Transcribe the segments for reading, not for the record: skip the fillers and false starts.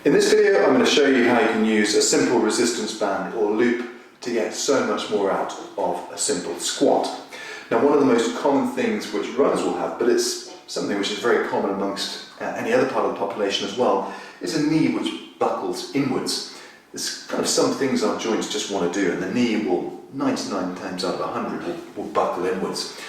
In this video, I'm going to show you how you can use a simple resistance band or loop to get so much more out of a simple squat. Now, one of the most common things which runners will have, but it's something which is very common amongst any other part of the population as well, is a knee which buckles inwards. There's kind of some things our joints just want to do, and the knee will, 99 times out of 100, will buckle inwards.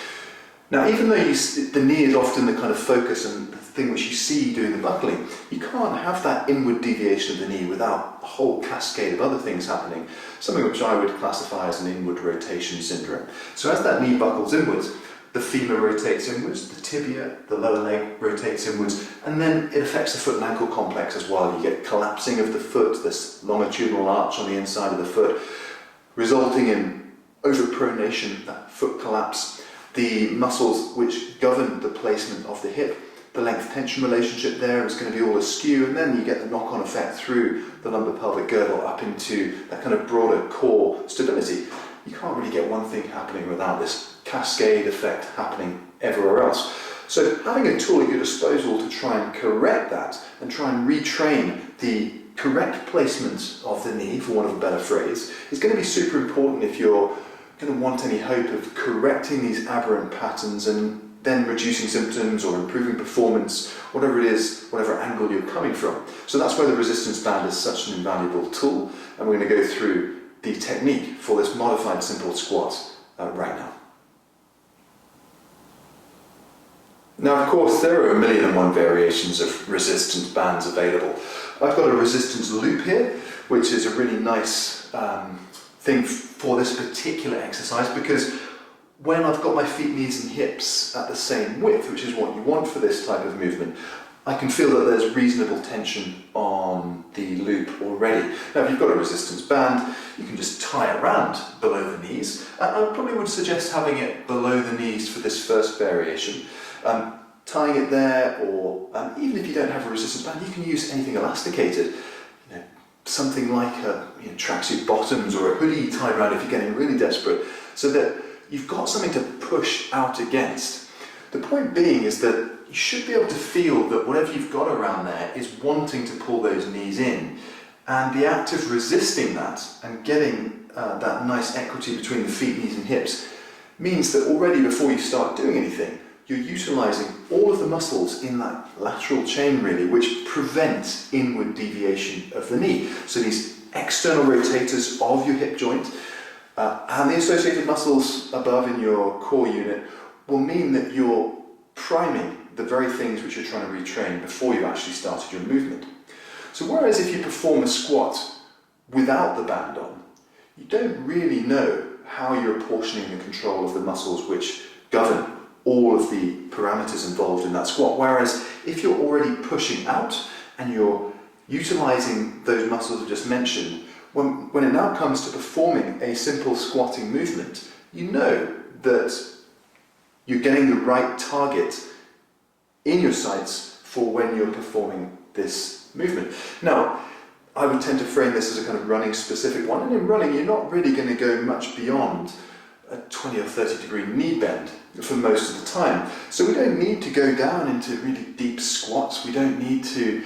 Now, even though the knee is often the kind of focus and the thing which you see doing the buckling, you can't have that inward deviation of the knee without a whole cascade of other things happening, something which I would classify as an inward rotation syndrome. So as that knee buckles inwards, the femur rotates inwards, the tibia, the lower leg rotates inwards, and then it affects the foot and ankle complex as well. You get collapsing of the foot, this longitudinal arch on the inside of the foot, resulting in overpronation, that foot collapse. The muscles which govern the placement of the hip, the length-tension relationship there is going to be all askew, and then you get the knock-on effect through the lumbar-pelvic girdle up into that kind of broader core stability. You can't really get one thing happening without this cascade effect happening everywhere else. So having a tool at your disposal to try and correct that and try and retrain the correct placement of the knee, for want of a better phrase, is going to be super important if you're going to want any hope of correcting these aberrant patterns and then reducing symptoms or improving performance, whatever it is, whatever angle you're coming from. So that's why the resistance band is such an invaluable tool, and we're going to go through the technique for this modified simple squat right now. Now, of course, there are 1,000,001 variations of resistance bands available. I've got a resistance loop here, which is a really nice thing for this particular exercise, because when I've got my feet, knees and hips at the same width, which is what you want for this type of movement, I can feel that there's reasonable tension on the loop already. Now, if you've got a resistance band, you can just tie it around below the knees. I probably would suggest having it below the knees for this first variation. Tying it there, or even if you don't have a resistance band, you can use anything elasticated. Something like tracksuit bottoms or a hoodie tied around if you're getting really desperate, so that you've got something to push out against. The point being is that you should be able to feel that whatever you've got around there is wanting to pull those knees in, and the act of resisting that and getting that nice equity between the feet, knees and hips means that already before you start doing anything, you're utilising all of the muscles in that lateral chain really, which prevent inward deviation of the knee. So these external rotators of your hip joint and the associated muscles above in your core unit will mean that you're priming the very things which you're trying to retrain before you've actually started your movement. So whereas if you perform a squat without the band on, you don't really know how you're apportioning the control of the muscles which govern all of the parameters involved in that squat. Whereas if you're already pushing out and you're utilising those muscles I just mentioned, when it now comes to performing a simple squatting movement, you know that you're getting the right target in your sights for when you're performing this movement. Now, I would tend to frame this as a kind of running specific one, and in running you're not really going to go much beyond a 20 or 30 degree knee bend for most of the time. So we don't need to go down into really deep squats. We don't need to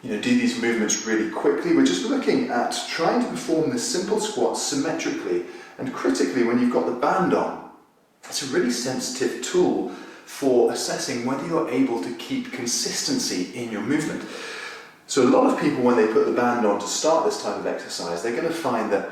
do these movements really quickly. We're just looking at trying to perform this simple squat symmetrically, and critically when you've got the band on, it's a really sensitive tool for assessing whether you're able to keep consistency in your movement. So a lot of people, when they put the band on to start this type of exercise, they're going to find that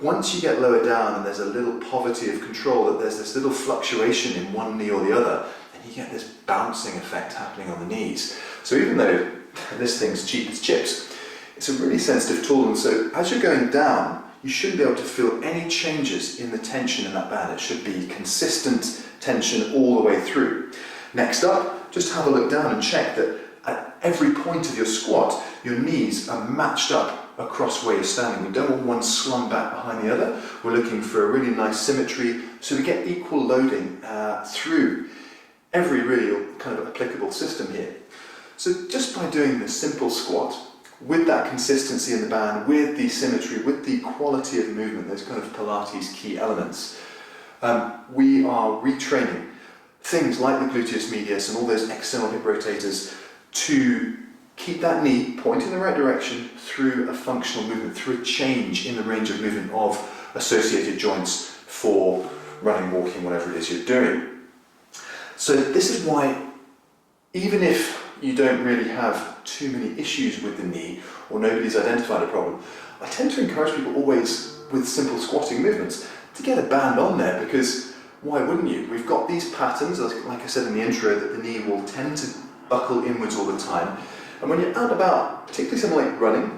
once you get lower down and there's a little poverty of control, that there's this little fluctuation in one knee or the other, and you get this bouncing effect happening on the knees. So even though this thing's cheap as chips, it's a really sensitive tool, and so as you're going down, you shouldn't be able to feel any changes in the tension in that band. It should be consistent tension all the way through. Next up, just have a look down and check that at every point of your squat, your knees are matched up across where you're standing. We don't want one slung back behind the other. We're looking for a really nice symmetry, so we get equal loading through every really kind of applicable system here. So just by doing this simple squat, with that consistency in the band, with the symmetry, with the quality of movement, those kind of Pilates key elements, we are retraining things like the gluteus medius and all those external hip rotators to keep that knee pointing in the right direction through a functional movement, through a change in the range of movement of associated joints for running, walking, whatever it is you're doing. So this is why, even if you don't really have too many issues with the knee, or nobody's identified a problem, I tend to encourage people always, with simple squatting movements, to get a band on there, because why wouldn't you? We've got these patterns, like I said in the intro, that the knee will tend to buckle inwards all the time. And when you're out and about, particularly something like running,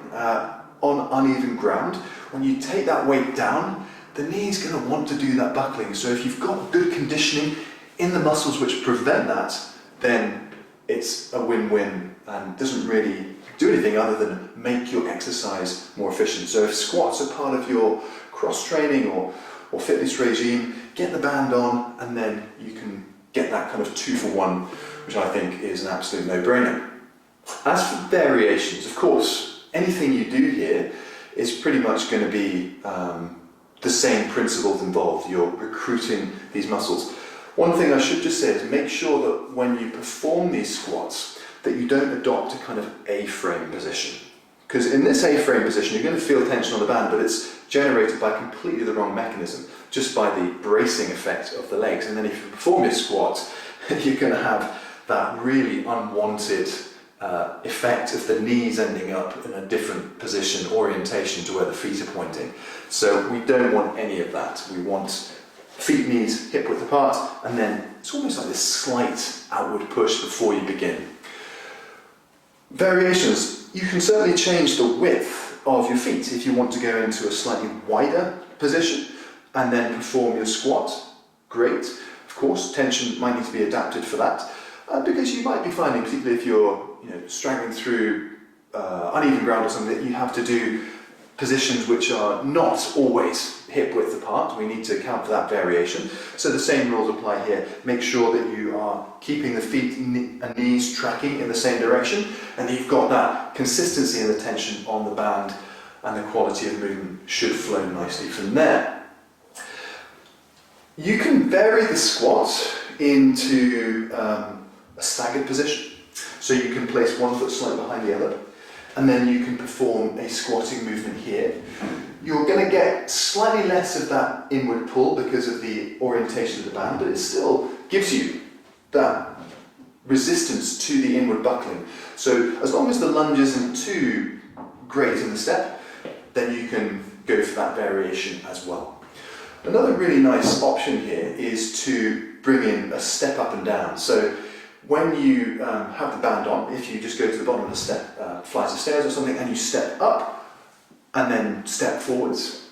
on uneven ground, when you take that weight down, the knee's going to want to do that buckling. So if you've got good conditioning in the muscles which prevent that, then it's a win-win and doesn't really do anything other than make your exercise more efficient. So if squats are part of your cross-training or fitness regime, get the band on, and then you can get that kind of 2-for-1, which I think is an absolute no-brainer. As for variations, of course, anything you do here is pretty much going to be the same principles involved. You're recruiting these muscles. One thing I should just say is make sure that when you perform these squats, that you don't adopt a kind of A-frame position. Because in this A-frame position, you're going to feel tension on the band, but it's generated by completely the wrong mechanism, just by the bracing effect of the legs. And then if you perform your squat, you're going to have that really unwanted effect of the knees ending up in a different position, orientation to where the feet are pointing. So we don't want any of that. We want feet, knees, hip width apart, and then it's almost like this slight outward push before you begin. Variations, you can certainly change the width of your feet if you want to go into a slightly wider position and then perform your squat. Great. Of course, tension might need to be adapted for that, because you might be finding, particularly if you're straggling through uneven ground or something, that you have to do positions which are not always hip width apart. We need to account for that variation. So the same rules apply here. Make sure that you are keeping the feet and knees tracking in the same direction, and that you've got that consistency and the tension on the band, and the quality of movement should flow nicely from there. You can vary the squat into a staggered position. So you can place one foot slightly behind the other, and then you can perform a squatting movement here. You're going to get slightly less of that inward pull because of the orientation of the band, but it still gives you that resistance to the inward buckling. So as long as the lunge isn't too great in the step, then you can go for that variation as well. Another really nice option here is to bring in a step up and down. So when you have the band on, if you just go to the bottom of the step, flight of stairs or something, and you step up and then step forwards,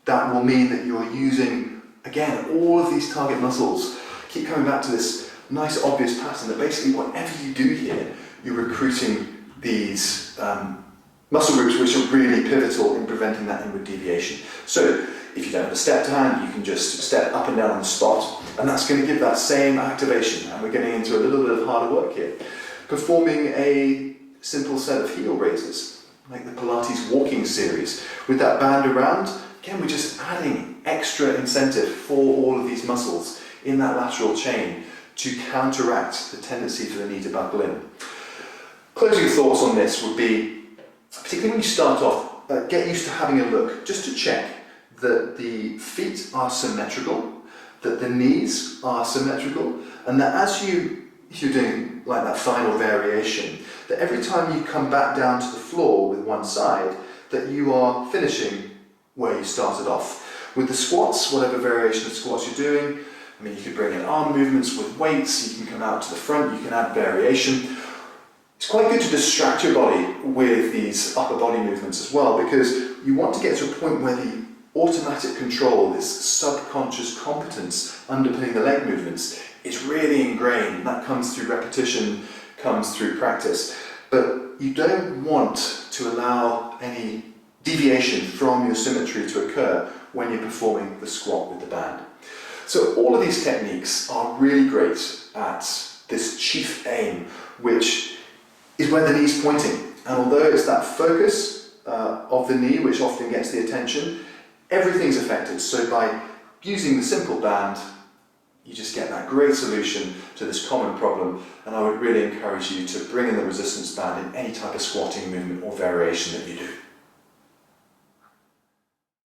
that will mean that you're using, again, all of these target muscles. Keep coming back to this nice obvious pattern that basically whatever you do here, you're recruiting these muscle groups which are really pivotal in preventing that inward deviation. So if you don't have a step to hand, you can just step up and down on the spot, and that's going to give that same activation. And we're getting into a little bit of harder work here. Performing a simple set of heel raises, like the Pilates walking series, with that band around. Again, we're just adding extra incentive for all of these muscles in that lateral chain to counteract the tendency for the knee to buckle in. Closing thoughts on this would be, particularly when you start off, get used to having a look, just to check that the feet are symmetrical, that the knees are symmetrical, and that if you're doing like that final variation, that every time you come back down to the floor with one side, that you are finishing where you started off. With the squats, whatever variation of squats you're doing, I mean, you could bring in arm movements with weights, you can come out to the front, you can add variation. It's quite good to distract your body with these upper body movements as well, because you want to get to a point where the automatic control, this subconscious competence underpinning the leg movements, is really ingrained. That comes through repetition, comes through practice. But you don't want to allow any deviation from your symmetry to occur when you're performing the squat with the band. So all of these techniques are really great at this chief aim, which is where the knee's pointing. And although it's that focus of the knee which often gets the attention, everything's affected. So by using the simple band, you just get that great solution to this common problem, and I would really encourage you to bring in the resistance band in any type of squatting movement or variation that you do.